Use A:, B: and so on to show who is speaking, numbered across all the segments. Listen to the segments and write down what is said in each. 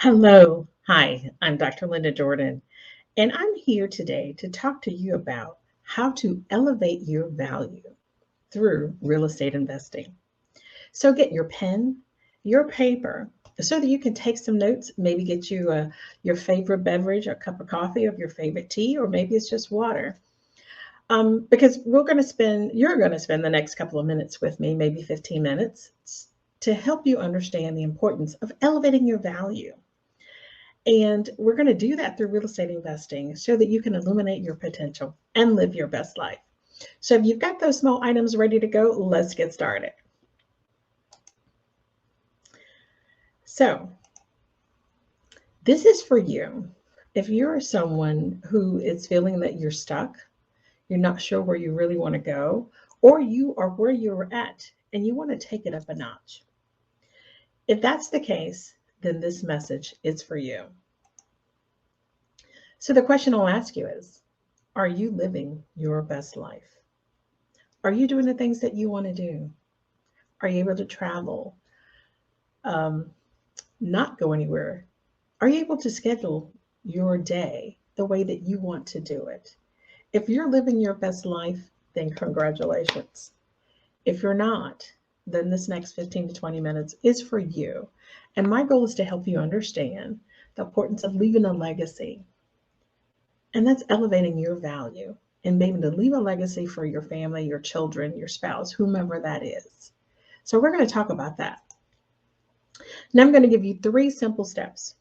A: Hello. Hi, I'm Dr. Linda Jordan, and I'm here today to talk to you about how to elevate your value through real estate investing. So get your pen, your paper, so that you can take some notes, maybe get you your favorite beverage, a cup of coffee of your favorite tea, or maybe it's just water. Because you're going to spend the next couple of minutes with me, maybe 15 minutes, to help you understand the importance of elevating your value. And we're going to do that through real estate investing so that you can illuminate your potential and live your best life. So if you've got those small items ready to go, let's get started. So this is for you. If you're someone who is feeling that you're stuck, you're not sure where you really want to go, or you are where you're at and you want to take it up a notch. If that's the case, then this message is for you. So the question I'll ask you is, are you living your best life? Are you doing the things that you want to do? Are you able to travel? Um, not go anywhere? Are you able to schedule your day the way that you want to do it? If you're living your best life, then congratulations. If you're not, then this next 15 to 20 minutes is for you. And my goal is to help you understand the importance of leaving a legacy. And that's elevating your value and maybe to leave a legacy for your family, your children, your spouse, whomever that is. So we're going to talk about that. Now I'm going to give you 3 simple steps,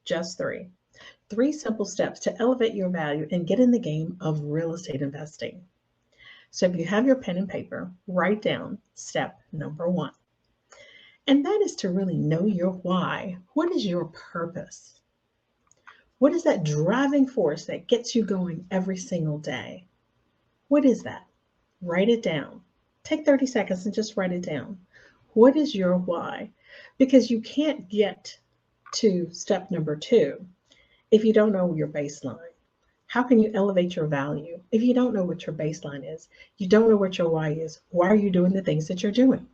A: just 3. 3 simple steps to elevate your value and get in the game of real estate investing. So if you have your pen and paper, write down step number 1. And that is to really know your why. What is your purpose? What is that driving force that gets you going every single day? What is that? Write it down. Take 30 seconds and just write it down. What is your why? Because you can't get to step number 2 if you don't know your baseline. How can you elevate your value if you don't know what your baseline is? You don't know what your why is. Why are you doing the things that you're doing?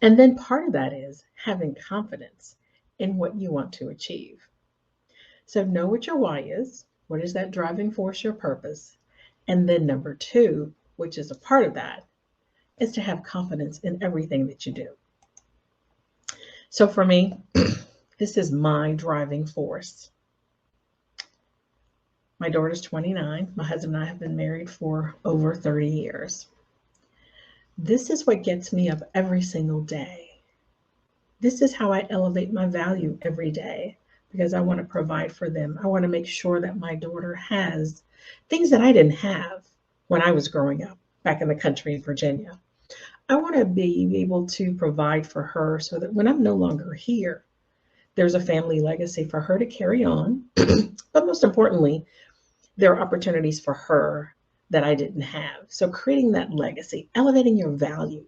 A: And then part of that is having confidence in what you want to achieve. So know what your why is. What is that driving force, your purpose? And then number 2, which is a part of that, is to have confidence in everything that you do. So for me, this is my driving force. My daughter's 29. My husband and I have been married for over 30 years. This is what gets me up every single day. This is how I elevate my value every day because I want to provide for them. I want to make sure that my daughter has things that I didn't have when I was growing up back in the country in Virginia. I want to be able to provide for her so that when I'm no longer here, there's a family legacy for her to carry on. But most importantly, there are opportunities for her that I didn't have. So creating that legacy, elevating your value,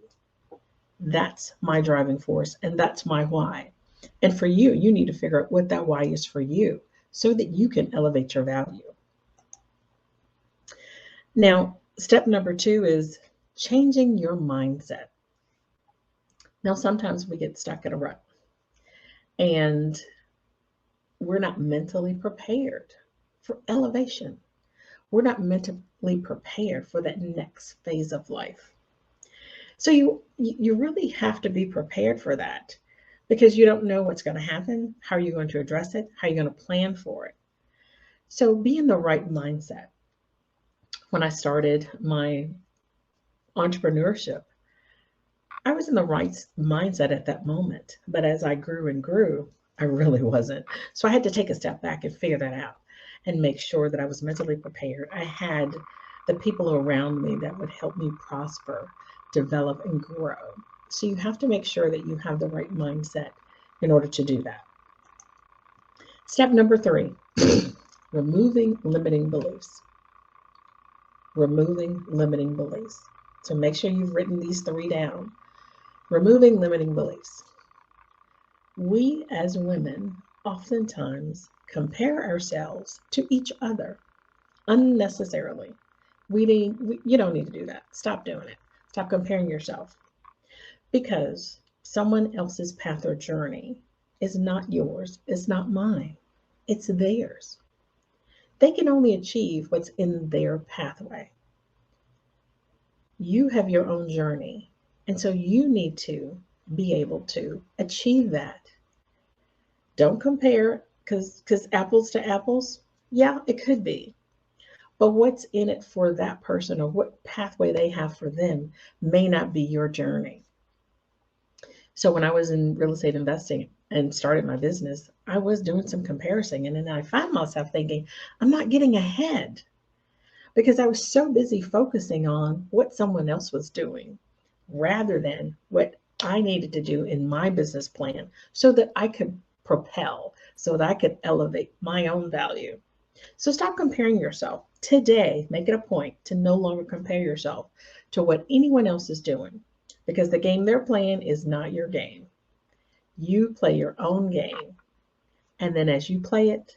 A: that's my driving force and that's my why. And for you, you need to figure out what that why is for you so that you can elevate your value. Now, step number 2 is changing your mindset. Now, sometimes we get stuck in a rut and we're not mentally prepared for elevation. We're not mentally prepared for that next phase of life. So you really have to be prepared for that because you don't know what's going to happen. How are you going to address it? How are you going to plan for it? So be in the right mindset. When I started my entrepreneurship, I was in the right mindset at that moment. But as I grew and grew, I really wasn't. So I had to take a step back and figure that out and make sure that I was mentally prepared. I had the people around me that would help me prosper, develop, and grow. So you have to make sure that you have the right mindset in order to do that. Step number 3, removing limiting beliefs. Removing limiting beliefs. So make sure you've written these 3 down. Removing limiting beliefs. We as women oftentimes compare ourselves to each other unnecessarily. You don't need to do that. Stop doing it. Stop comparing yourself because someone else's path or journey is not yours, it's not mine, it's theirs. They can only achieve what's in their pathway. You have your own journey, and so you need to be able to achieve that. Don't compare because apples to apples, yeah, it could be. But what's in it for that person or what pathway they have for them may not be your journey. So when I was in real estate investing and started my business, I was doing some comparison and then I found myself thinking, I'm not getting ahead because I was so busy focusing on what someone else was doing rather than what I needed to do in my business plan so that I could propel, so that I could elevate my own value. So stop comparing yourself. Today, make it a point to no longer compare yourself to what anyone else is doing because the game they're playing is not your game. You play your own game. And then as you play it,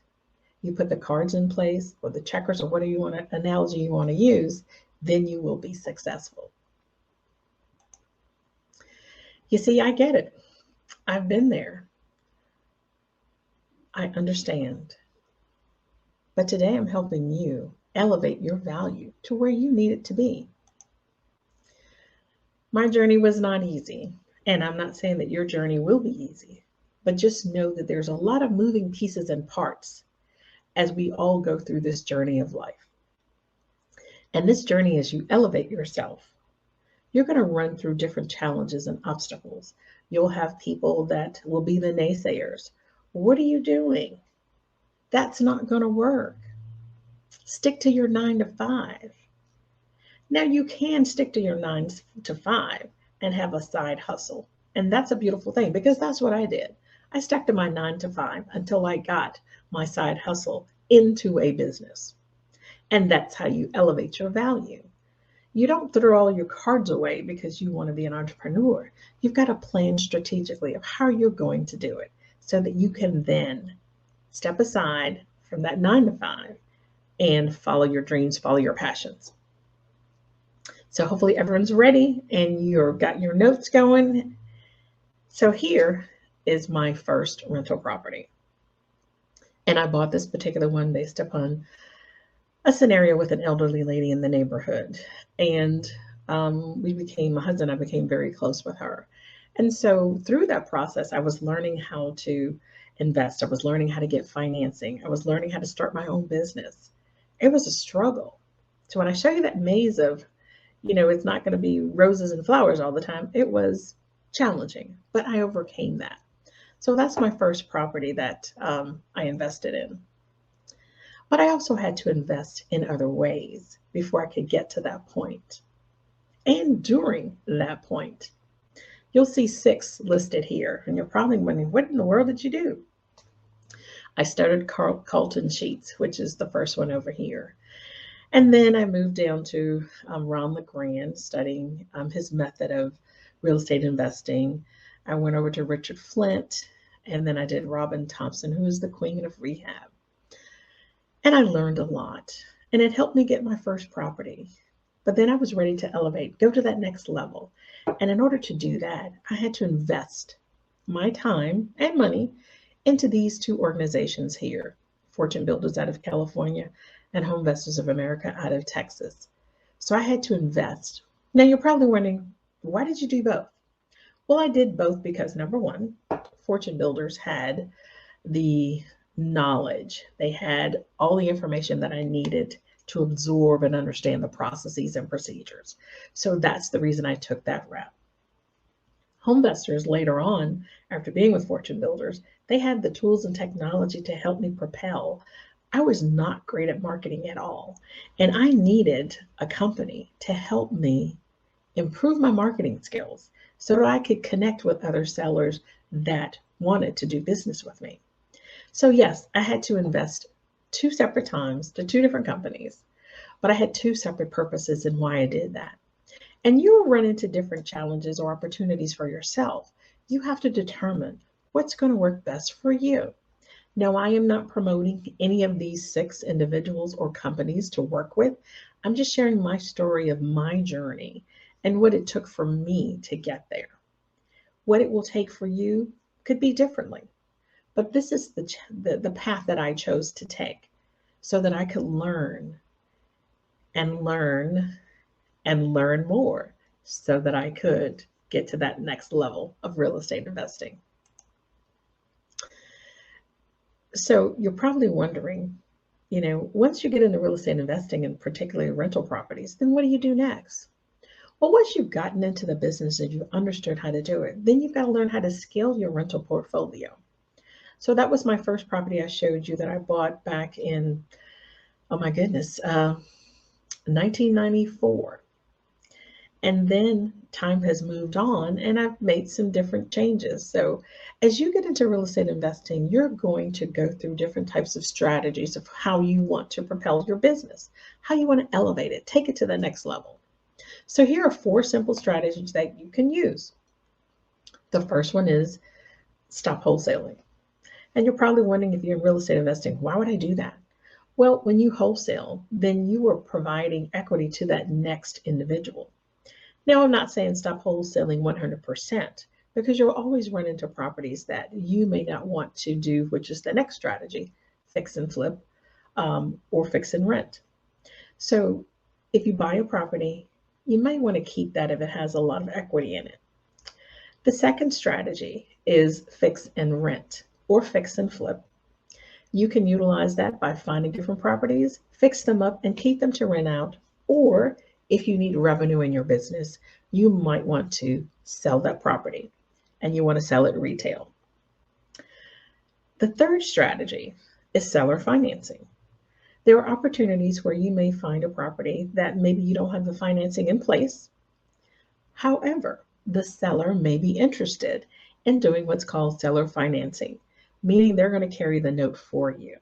A: you put the cards in place or the checkers or whatever you want to, analogy you want to use, then you will be successful. You see, I get it. I've been there. I understand. But today I'm helping you elevate your value to where you need it to be. My journey was not easy, and I'm not saying that your journey will be easy, but just know that there's a lot of moving pieces and parts as we all go through this journey of life. And this journey, as you elevate yourself, you're going to run through different challenges and obstacles. You'll have people that will be the naysayers. What are you doing? That's not going to work. Stick to your 9 to 5. Now you can stick to your 9 to 5 and have a side hustle. And that's a beautiful thing because that's what I did. I stuck to my 9 to 5 until I got my side hustle into a business. And that's how you elevate your value. You don't throw all your cards away because you want to be an entrepreneur. You've got to plan strategically of how you're going to do it so that you can then step aside from that 9 to 5 and follow your dreams, follow your passions. So hopefully everyone's ready and you've got your notes going. So here is my first rental property. And I bought this particular one based upon a scenario with an elderly lady in the neighborhood. And my husband and I became very close with her. And so through that process, I was learning how to invest. I was learning how to get financing. I was learning how to start my own business. It was a struggle. So when I show you that maze of, it's not going to be roses and flowers all the time, it was challenging, but I overcame that. So that's my first property that I invested in. But I also had to invest in other ways before I could get to that point. And during that point, you'll see 6 listed here. And you're probably wondering, what in the world did you do? I started Carlton Sheets, which is the first one over here. And then I moved down to Ron LeGrand, studying his method of real estate investing. I went over to Richard Flint, and then I did Robin Thompson, who is the queen of rehab. And I learned a lot, and it helped me get my first property. But then I was ready to elevate, go to that next level. And in order to do that, I had to invest my time and money into these 2 organizations here, Fortune Builders out of California and Home Investors of America out of Texas. So I had to invest. Now you're probably wondering, why did you do both? Well, I did both because number one, Fortune Builders had the knowledge. They had all the information that I needed to absorb and understand the processes and procedures. So that's the reason I took that route. Home Investors later on, after being with Fortune Builders, they had the tools and technology to help me propel. I was not great at marketing at all, and I needed a company to help me improve my marketing skills so that I could connect with other sellers that wanted to do business with me. So yes, I had to invest 2 separate times to 2 different companies, but I had 2 separate purposes in why I did that. And you will run into different challenges or opportunities for yourself. You have to determine what's going to work best for you. Now, I am not promoting any of these 6 individuals or companies to work with. I'm just sharing my story of my journey and what it took for me to get there. What it will take for you could be differently. But this is the path that I chose to take so that I could learn and learn and learn more so that I could get to that next level of real estate investing. So you're probably wondering, once you get into real estate investing and particularly rental properties, then what do you do next? Well, once you've gotten into the business and you've understood how to do it, then you've got to learn how to scale your rental portfolio. So that was my first property I showed you that I bought back in, oh my goodness, 1994. And then time has moved on and I've made some different changes. So as you get into real estate investing, you're going to go through different types of strategies of how you want to propel your business, how you want to elevate it, take it to the next level. So here are 4 simple strategies that you can use. The first one is stop wholesaling. And you're probably wondering, if you're in real estate investing, why would I do that? Well, when you wholesale, then you are providing equity to that next individual. Now, I'm not saying stop wholesaling 100%, because you'll always run into properties that you may not want to do, which is the next strategy, fix and flip, or fix and rent. So if you buy a property, you might want to keep that if it has a lot of equity in it. The second strategy is fix and rent or fix and flip. You can utilize that by finding different properties, fix them up and keep them to rent out, or if you need revenue in your business, you might want to sell that property and you want to sell it retail. The third strategy is seller financing. There are opportunities where you may find a property that maybe you don't have the financing in place. However, the seller may be interested in doing what's called seller financing, meaning they're going to carry the note for you.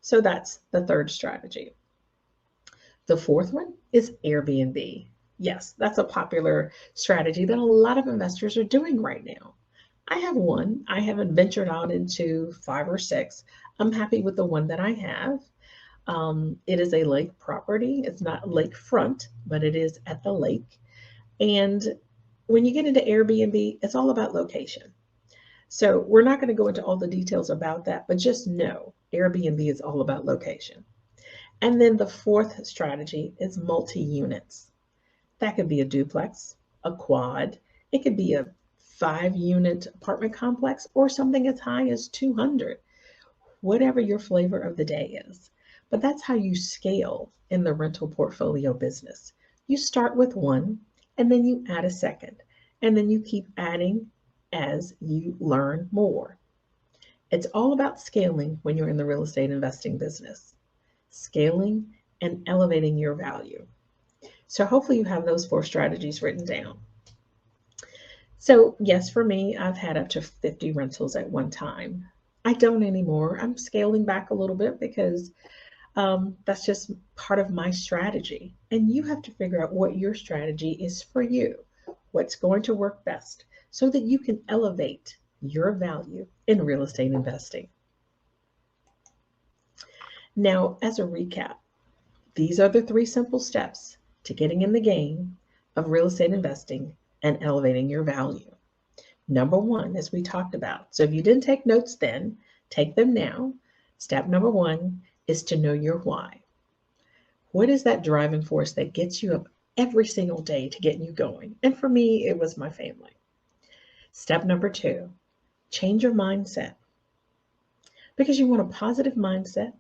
A: So that's the third strategy. The fourth one is Airbnb. Yes, that's a popular strategy that a lot of investors are doing right now. I have one. I haven't ventured out into 5 or 6. I'm happy with the one that I have. It is a lake property. It's not lakefront, but it is at the lake. And when you get into Airbnb, it's all about location. So we're not going to go into all the details about that, but just know Airbnb is all about location. And then the fourth strategy is multi-units. That could be a duplex, a quad. It could be a 5-unit apartment complex or something as high as 200, whatever your flavor of the day is. But that's how you scale in the rental portfolio business. You start with one, and then you add a second, and then you keep adding as you learn more. It's all about scaling when you're in the real estate investing business. Scaling and elevating your value. So hopefully you have those 4 strategies written down. So yes, for me, I've had up to 50 rentals at one time. I don't anymore. I'm scaling back a little bit because that's just part of my strategy. And you have to figure out what your strategy is for you, what's going to work best so that you can elevate your value in real estate investing. Now, as a recap, these are the 3 simple steps to getting in the game of real estate investing and elevating your value. Number 1, as we talked about. So if you didn't take notes then, take them now. Step number 1 is to know your why. What is that driving force that gets you up every single day to get you going? And for me, it was my family. Step number 2, change your mindset. Because you want a positive mindset.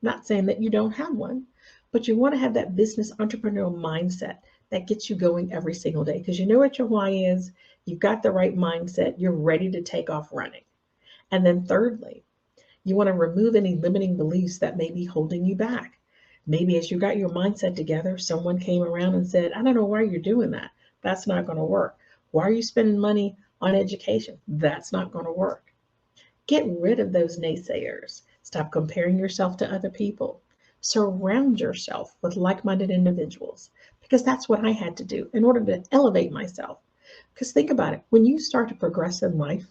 A: Not saying that you don't have one, but you want to have that business entrepreneurial mindset that gets you going every single day. Because you know what your why is, you've got the right mindset, you're ready to take off running. And then thirdly, you want to remove any limiting beliefs that may be holding you back. Maybe as you got your mindset together, someone came around and said, I don't know why you're doing that. That's not going to work. Why are you spending money on education? That's not going to work. Get rid of those naysayers. Stop comparing yourself to other people. Surround yourself with like-minded individuals, because that's what I had to do in order to elevate myself. Because think about it, when you start to progress in life,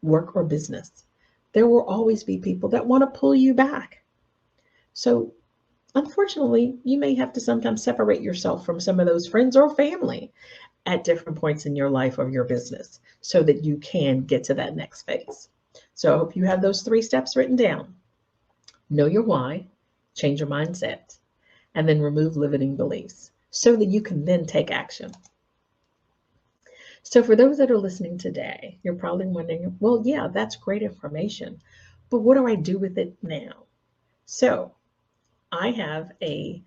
A: work or business, there will always be people that want to pull you back. So unfortunately, you may have to sometimes separate yourself from some of those friends or family at different points in your life or your business so that you can get to that next phase. So I hope you have those 3 steps written down. Know your why, change your mindset, and then remove limiting beliefs so that you can then take action. So for those that are listening today, you're probably wondering, well, yeah, that's great information, but what do I do with it now? So I have a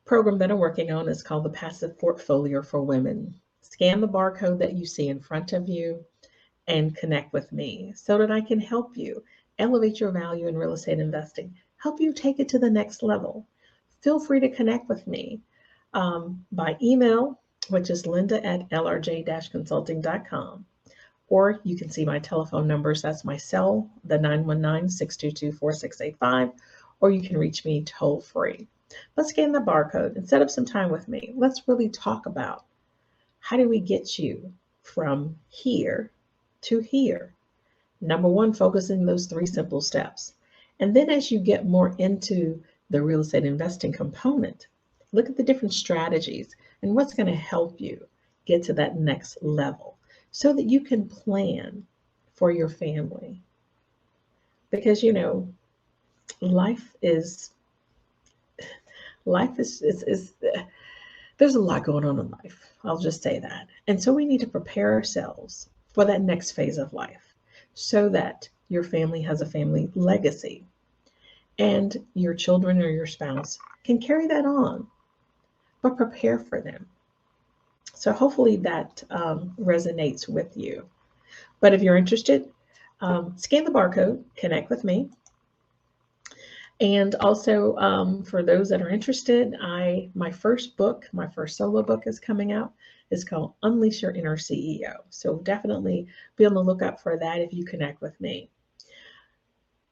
A: program that I'm working on. It's called the Passive Portfolio for Women. Scan the barcode that you see in front of you and connect with me so that I can help you elevate your value in real estate investing, help you take it to the next level. Feel free to connect with me by email, which is linda@lrj-consulting.com. Or you can see my telephone numbers. That's my cell, the 919-622-4685, or you can reach me toll free. Let's scan the barcode and set up some time with me. Let's really talk about how do we get you from here to here. Number one, focusing those 3 simple steps. And then as you get more into the real estate investing component, look at the different strategies and what's going to help you get to that next level so that you can plan for your family. Because, you know, life is there's a lot going on in life. I'll just say that. And so we need to prepare ourselves for that next phase of life so that your family has a family legacy and your children or your spouse can carry that on, but prepare for them. So hopefully that resonates with you. But if you're interested, scan the barcode, connect with me. And also, for those that are interested, my first solo book is coming out. It's called Unleash Your Inner CEO. So definitely be on the lookout for that if you connect with me.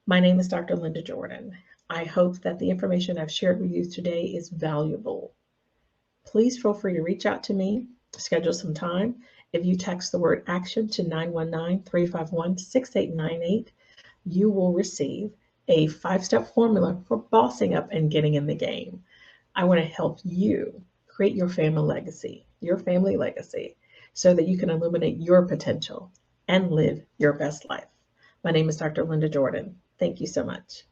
A: My name is Dr. Linda Jordon. I hope that the information I've shared with you today is valuable. Please feel free to reach out to me, schedule some time. If you text the word action to 919-351-6898, you will receive a 5-step formula for bossing up and getting in the game. I want to help you create your family legacy, so that you can illuminate your potential and live your best life. My name is Dr. Linda Jordon. Thank you so much.